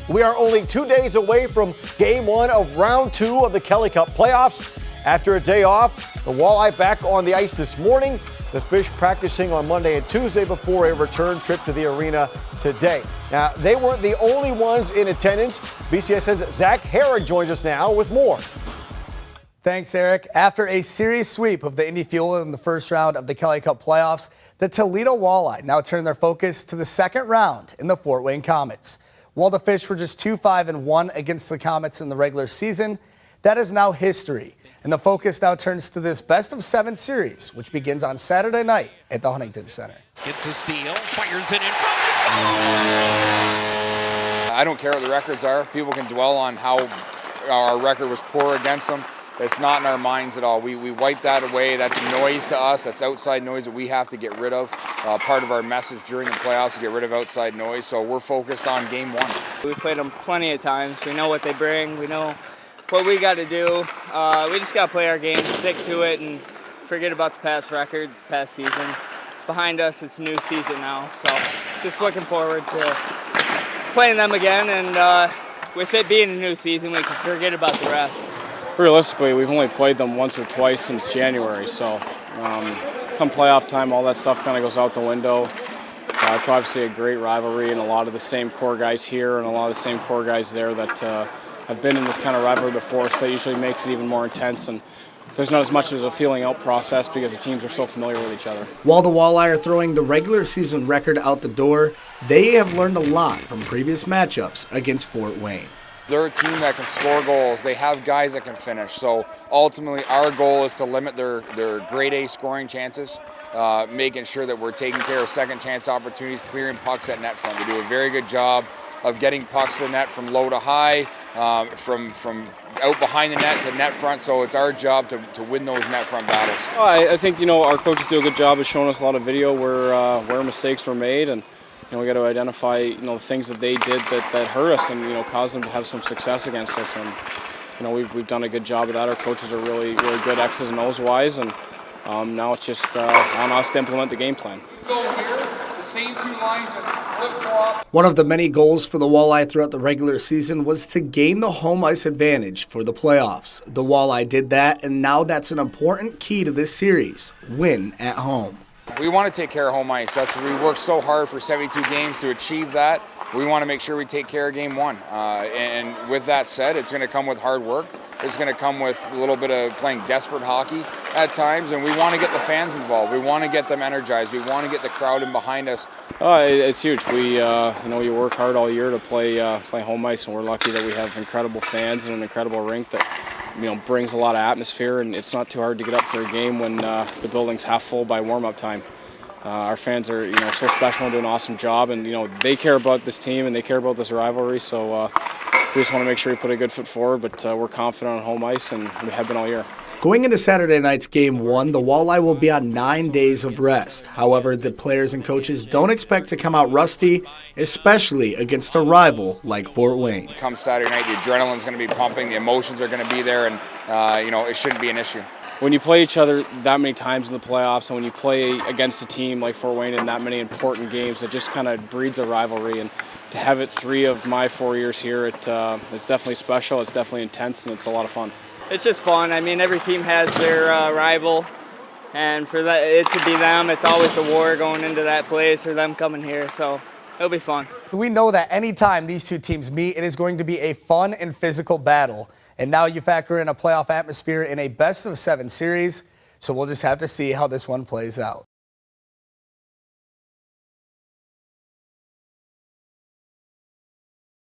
We are only 2 days away from Game 1 of Round 2 of the Kelly Cup playoffs. After a day off, the Walleye back on the ice this morning. The Fish practicing on Monday and Tuesday before a return trip to the arena today. Now, they weren't the only ones in attendance. BCSN's Zach Herrick joins us now with more. Thanks, Eric. After a series sweep of the Indy Fuel in the first round of the Kelly Cup playoffs, the Toledo Walleye now turn their focus to the second round in the Fort Wayne Komets. While the Fish were just 2-5-1 against the Komets in the regular season, that is now history. And the focus now turns to this best-of-7 series, which begins on Saturday night at the Huntington Center. Gets a steal, fires it in front. I don't care what the records are. People can dwell on how our record was poor against them. It's not in our minds at all. We wipe that away. That's noise to us. That's outside noise that we have to get rid of. Part of our message during the playoffs to get rid of outside noise. So we're focused on Game 1. We played them plenty of times. We know what they bring. We know what we got to do. We just got to play our game, stick to it, and forget about the past record, the past season. It's behind us. It's a new season now. So just looking forward to playing them again. And with it being a new season, we can forget about the rest. Realistically, we've only played them once or twice since January, so come playoff time, all that stuff kind of goes out the window. It's obviously a great rivalry, and a lot of the same core guys here and a lot of the same core guys there that have been in this kind of rivalry before, so that usually makes it even more intense. And there's not as much as a feeling out process because the teams are so familiar with each other. While the Walleye are throwing the regular season record out the door, they have learned a lot from previous matchups against Fort Wayne. They're a team that can score goals. They have guys that can finish. So ultimately, our goal is to limit their grade A scoring chances, making sure that we're taking care of second chance opportunities, clearing pucks at net front. We do a very good job of getting pucks to the net from low to high, from out behind the net to net front. So it's our job to win those net front battles. I think our coaches do a good job of showing us a lot of video where mistakes were made, and we got to identify the things that they did that hurt us and cause them to have some success against us. And we've done a good job of that. Our coaches are really good X's and O's wise, and now it's just on us to implement the game plan. Go here, the same two lines just flip-flop. One of the many goals for the Walleye throughout the regular season was to gain the home ice advantage for the playoffs. The Walleye did that, and now that's an important key to this series: win at home. We want to take care of home ice. We worked so hard for 72 games to achieve that. We want to make sure we take care of Game 1. And with that said, it's going to come with hard work. It's going to come with a little bit of playing desperate hockey at times, and we want to get the fans involved. We want to get them energized. We want to get the crowd in behind us. It's huge. We, you work hard all year to play home ice, and we're lucky that we have incredible fans and an incredible rink that brings a lot of atmosphere, and it's not too hard to get up for a game when the building's half full by warm-up time. Our fans are so special and do an awesome job, and they care about this team and they care about this rivalry, so we just want to make sure we put a good foot forward, but we're confident on home ice, and we have been all year. Going into Saturday night's Game 1, the Walleye will be on 9 days of rest. However, the players and coaches don't expect to come out rusty, especially against a rival like Fort Wayne. Come Saturday night, the adrenaline's going to be pumping, the emotions are going to be there, and it shouldn't be an issue. When you play each other that many times in the playoffs, and when you play against a team like Fort Wayne in that many important games, it just kind of breeds a rivalry. And to have it 3 of my 4 years here, it's definitely special, it's definitely intense, and it's a lot of fun. It's just fun. I mean, every team has their rival, and for it to be them, it's always a war going into that place or them coming here, so it'll be fun. We know that anytime these two teams meet, it is going to be a fun and physical battle. And now you factor in a playoff atmosphere in a best-of-7 series, so we'll just have to see how this one plays out.